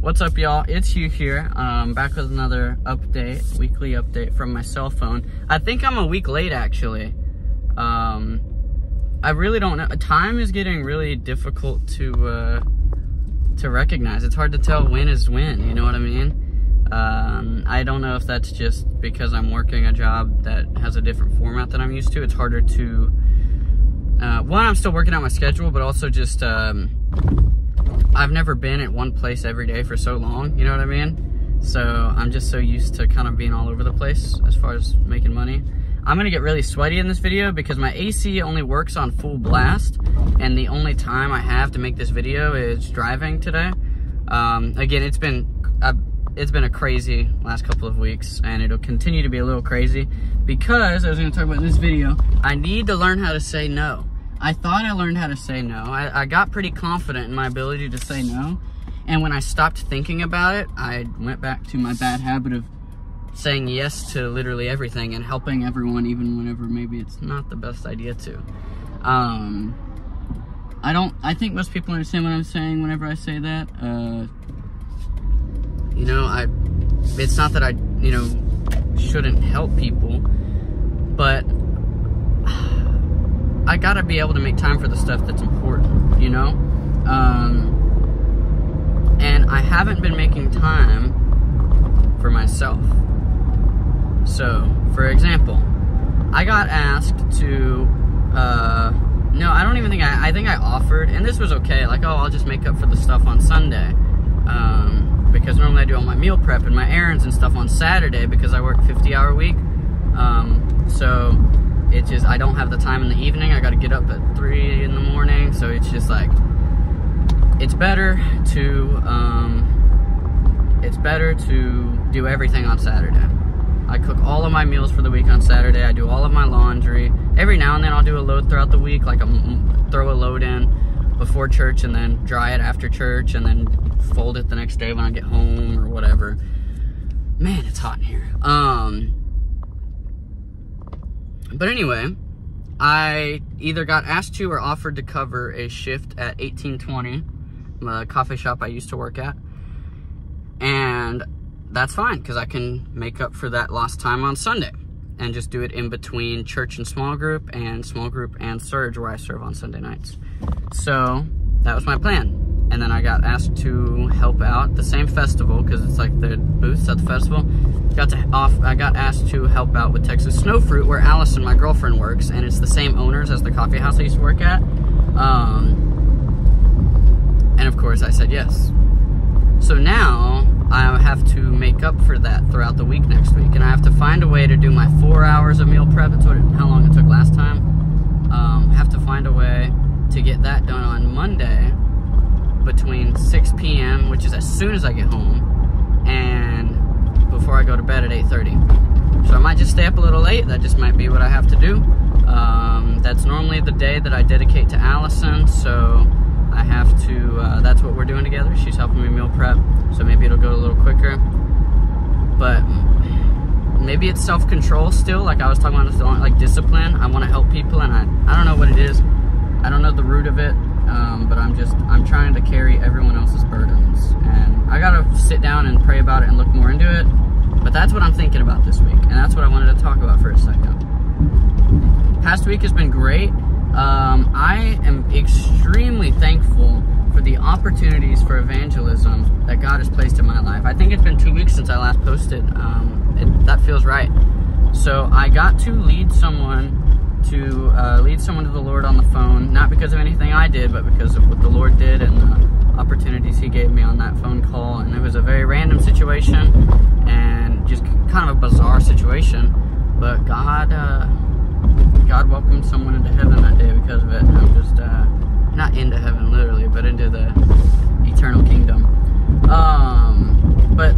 What's up, y'all? It's Hugh here, back with another update, weekly update from my cell phone. I think I'm a week late, actually. I really don't know. Time is getting really difficult to recognize. It's hard to tell when is when, you know what I mean? I don't know if that's just because I'm working a job that has a different format than I'm used to. It's harder to, one, I'm still working out my schedule, but also just, I've never been at one place every day for so long, you know what I mean? So I'm just so used to kind of being all over the place as far as making money. I'm gonna get really sweaty in this video because my AC only works on full blast, and the only time I have to make this video is driving today. Again, it's been a crazy last couple of weeks, and it'll continue to be a little crazy because I was gonna talk about in this video, I need to learn how to say no. I thought I learned how to say no. I got pretty confident in my ability to say no, and when I stopped thinking about it, I went back to my bad habit of saying yes to literally everything and helping everyone even whenever maybe it's not the best idea to. I think most people understand what I'm saying whenever I say that. You know, it's not that I, you know, shouldn't help people, but I gotta be able to make time for the stuff that's important, you know? And I haven't been making time for myself. So, for example, I got asked to, no, I don't even think I think I offered, and this was okay, like, oh, I'll just make up for the stuff on Sunday, because normally I do all my meal prep and my errands and stuff on Saturday because I work 50-hour week, so it's just, I don't have the time in the evening. I gotta get up at 3 in the morning, so it's just like, it's better to do everything on Saturday. I cook all of my meals for the week on Saturday. I do all of my laundry. Every now and then I'll do a load throughout the week, like throw a load in before church and then dry it after church and then fold it the next day when I get home or whatever. Man, it's hot in here. But anyway, I either got asked to or offered to cover a shift at 1820, the coffee shop I used to work at. And that's fine, because I can make up for that lost time on Sunday and just do it in between church and small group and surge where I serve on Sunday nights. So that was my plan. And then I got asked to help out the same festival, because it's like the booths at the festival. I got asked to help out with Texas Snow Fruit, where Allison, my girlfriend, works, and it's the same owners as the coffee house I used to work at. And of course I said yes. So now I have to make up for that throughout the week next week, and I have to find a way to do my 4 hours of meal prep. It's how long it took last time. I have to find a way to get that done on Monday between 6 p.m., which is as soon as I get home, and before I go to bed at 8:30. So I might just stay up a little late. That just might be what I have to do. That's normally the day that I dedicate to Allison, so I have to, that's what we're doing together. She's helping me meal prep, so maybe it'll go a little quicker. But maybe it's self-control still, like I was talking about, like discipline. I want to help people, and I don't know what it is. I don't know the root of it, but I'm trying to carry everyone else's burdens. And I gotta sit down and pray about it and look more into it. But that's what I'm thinking about this week, and that's what I wanted to talk about for a second. Past week has been great. I am extremely thankful for the opportunities for evangelism that God has placed in my life. I think it's been 2 weeks since I last posted. That feels right. So I got to lead someone to the Lord on the phone, not because of anything I did, but because of what the Lord did and the opportunities He gave me on that phone call. And it was a very random situation and just kind of a bizarre situation, but God welcomed someone into heaven that day because of it. I'm just not into heaven literally, but into the eternal kingdom. But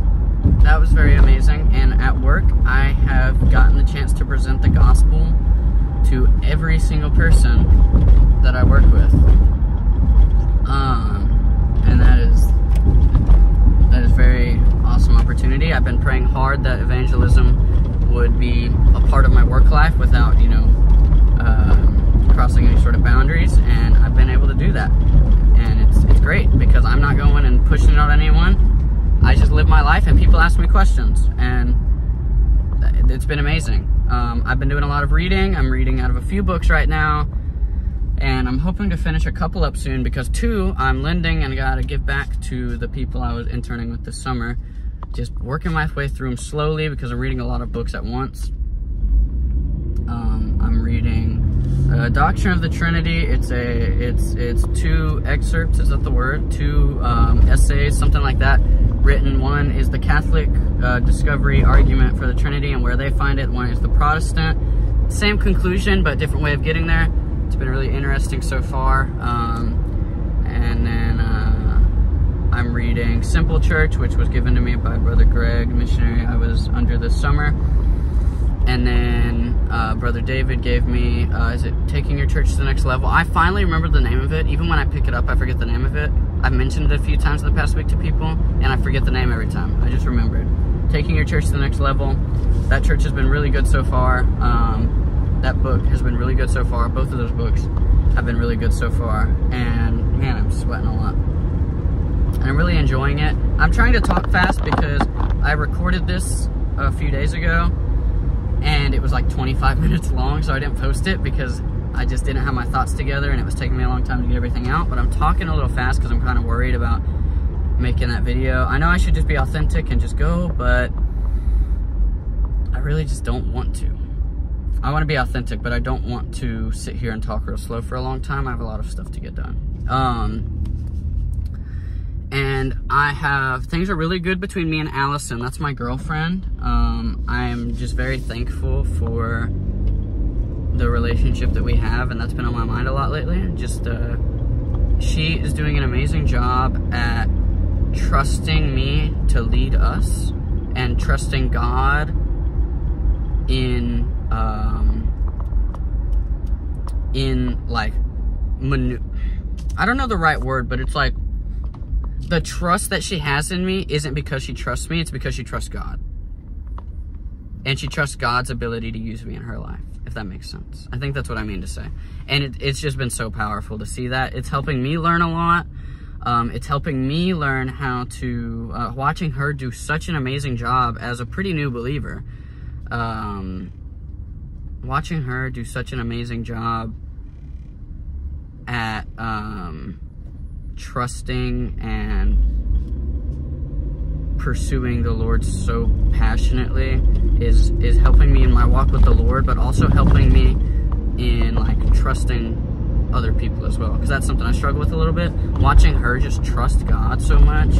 that was very amazing. And at work, I have gotten the chance to present the gospel to every single person that I work with. And that is a very awesome opportunity. I've been praying hard that evangelism would be a part of my work life without, you know, crossing any sort of boundaries, and I've been able to do that. and it's great because I'm not going and pushing it on anyone. I just live my life and people ask me questions, and it's been amazing. I've been doing a lot of reading. I'm reading out of a few books right now, and I'm hoping to finish a couple up soon because 2 I'm lending and gotta give back to the people I was interning with this summer. Just working my way through them slowly because I'm reading a lot of books at once. I'm reading Doctrine of the Trinity. It's 2 excerpts, is that the word? 2 essays, something like that, written. One is the Catholic discovery argument for the Trinity and where they find it. One is the Protestant. Same conclusion, but different way of getting there. It's been really interesting so far. And then I'm reading Simple Church, which was given to me by Brother Greg, missionary I was under this summer. And then Brother David gave me, is it Taking Your Church to the Next Level? I finally remember the name of it. Even when I pick it up, I forget the name of it. I've mentioned it a few times in the past week to people, and I forget the name every time. I just remembered. Taking Your Church to the Next Level. That church has been really good so far. That book has been really good so far. Both of those books have been really good so far. And man, I'm sweating a lot. And I'm really enjoying it. I'm trying to talk fast because I recorded this a few days ago, and it was like 25 minutes long, so I didn't post it because I just didn't have my thoughts together and it was taking me a long time to get everything out. But I'm talking a little fast because I'm kind of worried about making that video. I know I should just be authentic and just go, but I really just don't want to. I want to be authentic, but I don't want to sit here and talk real slow for a long time. I have a lot of stuff to get done. And things are really good between me and Allison. That's my girlfriend. I'm just very thankful for the relationship that we have, and that's been on my mind a lot lately. She is doing an amazing job at trusting me to lead us and trusting God in like, I don't know the right word, but it's like, the trust that she has in me isn't because she trusts me, it's because she trusts God. And she trusts God's ability to use me in her life, if that makes sense. I think that's what I mean to say. And it's just been so powerful to see that. It's helping me learn a lot. It's helping me learn how to, watching her do such an amazing job as a pretty new believer. Watching her do such an amazing job at, trusting and pursuing the Lord so passionately is helping me in my walk with the Lord, but also helping me in like trusting other people as well, because that's something I struggle with a little bit. Watching her just trust God so much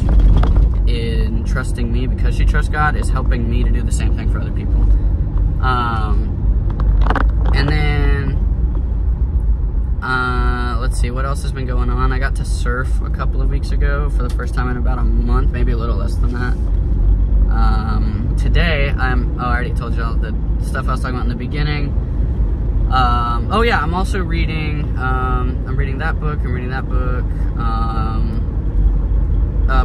in trusting me because she trusts God is helping me to do the same thing for other people. And then let's see, what else has been going on? I got to surf a couple of weeks ago for the first time in about a month, maybe a little less than that. Today, I already told you all the stuff I was talking about in the beginning. Oh yeah, I'm also reading, I'm reading that book,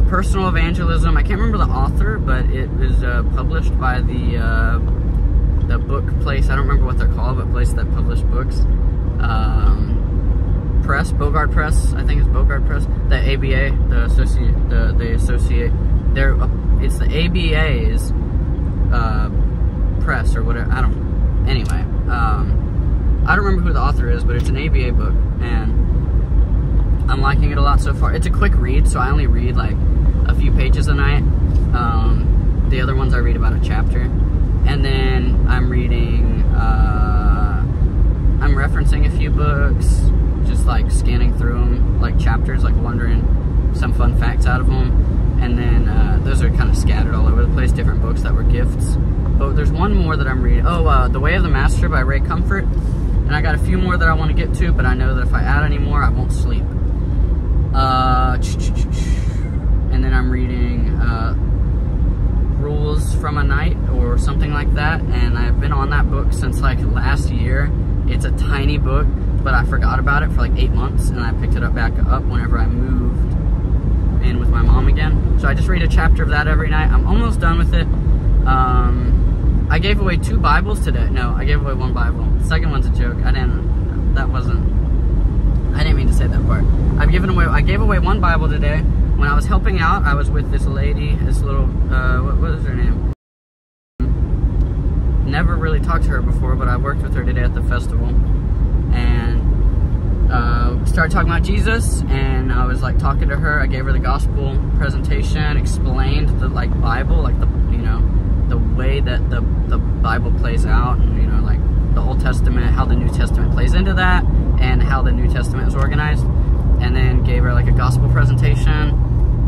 Personal Evangelism. I can't remember the author, but it was published by the book place, I don't remember what they're called, but place that published books. Press, Bogard Press, I think it's Bogard Press. The ABA, it's the ABA's press or whatever. I don't know. Anyway, I don't remember who the author is, but it's an ABA book, and I'm liking it a lot so far. It's a quick read, so I only read like a few pages a night. The other ones I read about a chapter, and then I'm reading. I'm referencing a few books, just like scanning through them, like chapters, like wondering some fun facts out of them. And then those are kind of scattered all over the place, different books that were gifts. But there's one more that I'm reading. Oh, The Way of the Master by Ray Comfort. And I got a few more that I want to get to, but I know that if I add any more, I won't sleep. And then I'm reading Rules from a Night or something like that. And I've been on that book since like last year. It's a tiny book, but I forgot about it for like 8 months, and I picked it back up whenever I moved in with my mom again. So I just read a chapter of that every night. I'm almost done with it. I gave away 2 Bibles today. No, I gave away 1 Bible. The second one's a joke. That wasn't I didn't mean to say that part. I gave away one Bible today. When I was helping out, I was with this lady, this little, what was her name? Never really talked to her before, but I worked with her today at the festival. And started talking about Jesus, and I was like talking to her. I gave her the gospel presentation, explained the like Bible, like the, you know, the way that the Bible plays out, and you know, like the Old Testament, how the New Testament plays into that, and how the New Testament is organized. And then gave her like a gospel presentation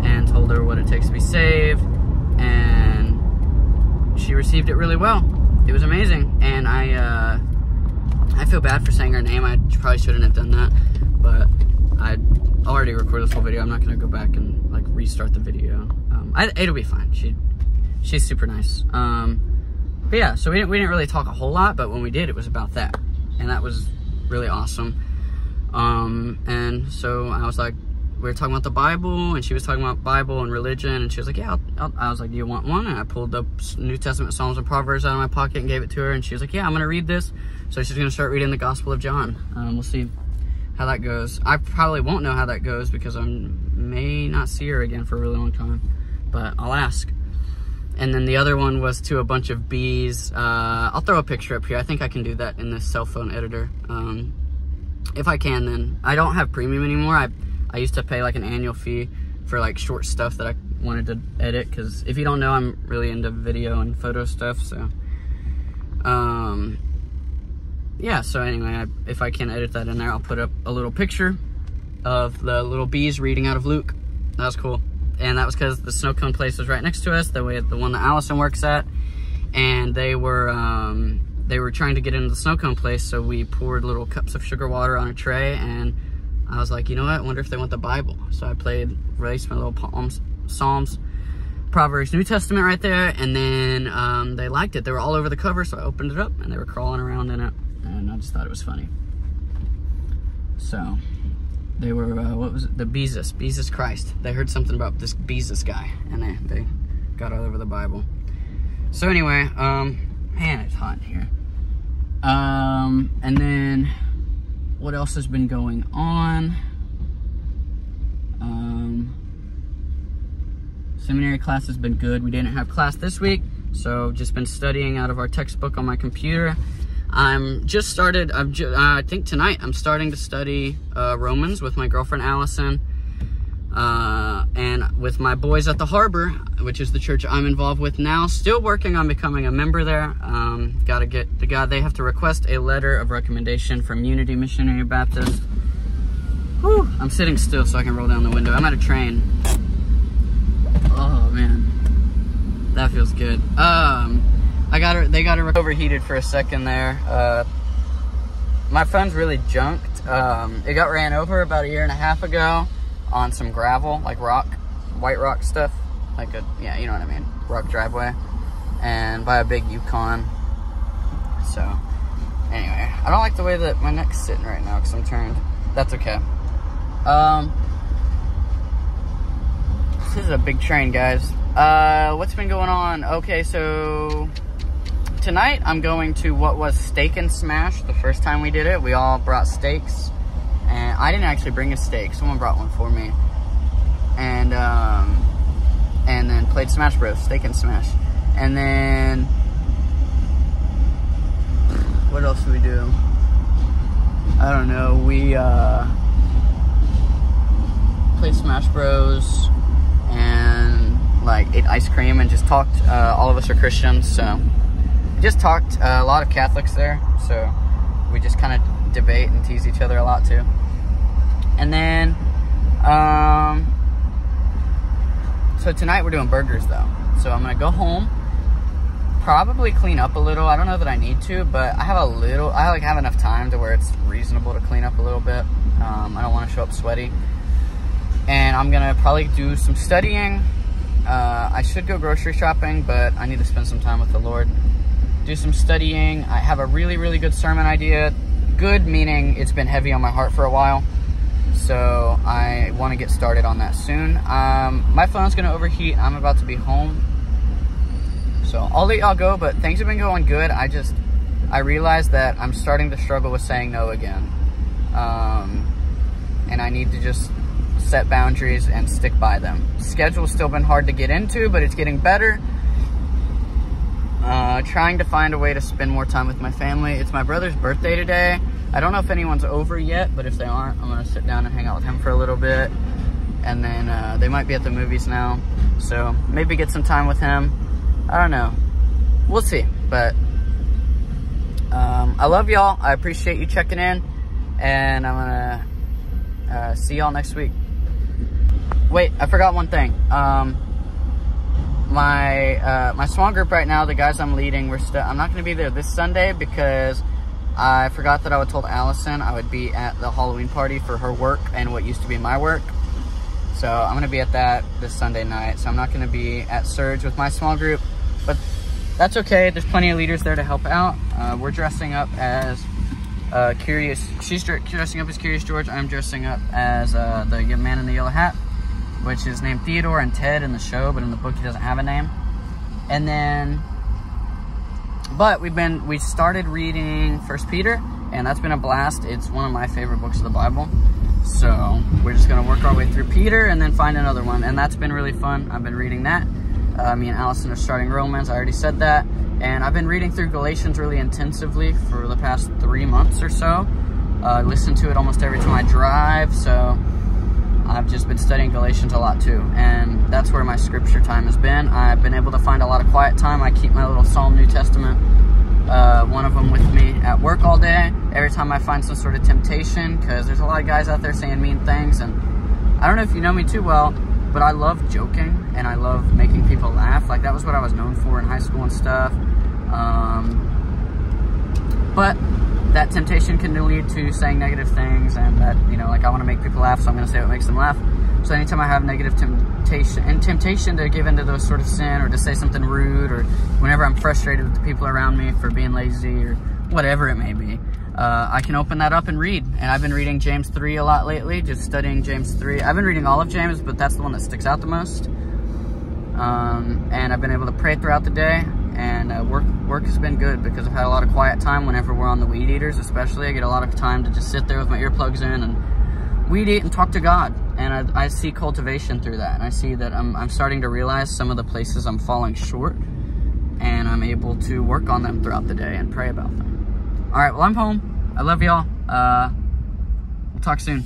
and told her what it takes to be saved, and she received it really well. It was amazing. And I feel bad for saying her name. I probably shouldn't have done that, but I already recorded this whole video. I'm not gonna go back and like restart the video. It'll be fine. She's super nice. But yeah, so we didn't really talk a whole lot, but when we did, it was about that, and that was really awesome. And so I was like, we were talking about the Bible, and she was talking about Bible and religion, and she was like, yeah, I was like, do you want one? And I pulled up New Testament Psalms and Proverbs out of my pocket and gave it to her, and she was like, yeah, I'm gonna read this. So she's gonna start reading the Gospel of John. We'll see how that goes. I probably won't know how that goes because I may not see her again for a really long time, but I'll ask. And then the other one was to a bunch of bees. I'll throw a picture up here. I think I can do that in this cell phone editor. If I can, then. I don't have premium anymore. I used to pay like an annual fee for like short stuff that I wanted to edit, because if you don't know, I'm really into video and photo stuff, so yeah, so anyway, if I can edit that in there, I'll put up a little picture of the little bees reading out of Luke. That was cool. And that was because the snow cone place was right next to us, the one that Allison works at, and they were trying to get into the snow cone place, so we poured little cups of sugar water on a tray, and I was like, you know what, I wonder if they want the Bible. So I released my little Psalms, Proverbs, New Testament right there, and then they liked it. They were all over the cover, so I opened it up, and they were crawling around in it, and I just thought it was funny. So they were, what was it? The Beezus Christ. They heard something about this Beezus guy, and they got all over the Bible. So anyway, man, it's hot in here. And then what else has been going on? Seminary class has been good. We didn't have class this week, so just been studying out of our textbook on my computer. I think tonight I'm starting to study Romans with my girlfriend Allison, and with my boys at the Harbor, which is the church I'm involved with now. Still working on becoming a member there. Gotta get the guy. They have to request a letter of recommendation from Unity Missionary Baptist. Whew, I'm sitting still so I can roll down the window. I'm at a train. Oh man, that feels good. They got it overheated for a second there. My phone's really junked. It got ran over about 1.5 years ago on some gravel, like white rock stuff, yeah, you know what I mean, rock driveway, and by a big Yukon. So anyway, I don't like the way that my neck's sitting right now because I'm turned. That's okay. This is a big train, guys. What's been going on? Okay, so tonight I'm going to what was Steak and Smash. The first time we did it, we all brought steaks, and I didn't actually bring a steak. Someone brought one for me, and then played Smash Bros. Steak and Smash, and then what else did we do? I don't know. We played Smash Bros. And like ate ice cream and just talked. All of us are Christians, so just talked. A lot of Catholics there, so we just kind of debate and tease each other a lot too. And then so tonight we're doing burgers though, so I'm gonna go home, probably clean up a little. I don't know that I need to, but I have enough time to where it's reasonable to clean up a little bit. I don't want to show up sweaty. And I'm gonna probably do some studying. I should go grocery shopping, but I need to spend some time with the Lord. Do some studying. I have a really, really good sermon idea. Good meaning it's been heavy on my heart for a while. So I want to get started on that soon. My phone's gonna overheat. I'm about to be home. So I'll let y'all go, but things have been going good. I realized that I'm starting to struggle with saying no again. and I need to just set boundaries and stick by them. Schedule's still been hard to get into, but it's getting better. Trying to find a way to spend more time with my family. It's my brother's birthday today. I don't know if anyone's over yet, but if they aren't, I'm gonna sit down and hang out with him for a little bit. And then they might be at the movies now, so maybe get some time with him. I don't know. We'll see, but I love y'all. I appreciate you checking in, and I'm gonna see y'all next week. Wait, I forgot one thing. My small group right now, the guys I'm leading, I'm not gonna be there this Sunday because I forgot that I told Allison I would be at the Halloween party for her work and what used to be my work. So I'm going to be at that this Sunday night. So I'm not going to be at Surge with my small group, but that's okay. There's plenty of leaders there to help out. We're dressing up as Curious. She's dressing up as Curious George. I'm dressing up as the man in the yellow hat, which is named Theodore and Ted in the show, but in the book he doesn't have a name. And then, but we started reading 1 Peter, and that's been a blast. It's one of my favorite books of the Bible. So we're just gonna work our way through Peter and then find another one, and that's been really fun. I've been reading that. Me and Allison are starting Romans. I already said that. And I've been reading through Galatians really intensively for the past 3 months or so. I listen to it almost every time I drive, so I've just been studying Galatians a lot too, and that's where my scripture time has been. I've been able to find a lot of quiet time. I keep my little Psalm New Testament, one of them with me at work all day. Every time I find some sort of temptation, because there's a lot of guys out there saying mean things, and I don't know if you know me too well, but I love joking, and I love making people laugh. Like, that was what I was known for in high school and stuff. But that temptation can lead to saying negative things, and that, you know, like, I want to make people laugh, so I'm going to say what makes them laugh. So anytime I have negative temptation to give into those sort of sin, or to say something rude, or whenever I'm frustrated with the people around me for being lazy or whatever it may be, I can open that up and read. And I've been reading James 3 a lot lately, just studying James 3. I've been reading all of James, but that's the one that sticks out the most. And I've been able to pray throughout the day, and work has been good because I've had a lot of quiet time whenever we're on the Weed Eaters. Especially, I get a lot of time to just sit there with my earplugs in and weed eat and talk to God. And I see cultivation through that, and I see that I'm starting to realize some of the places I'm falling short, and I'm able to work on them throughout the day and pray about them. All right, well, I'm home. I love y'all. We'll talk soon.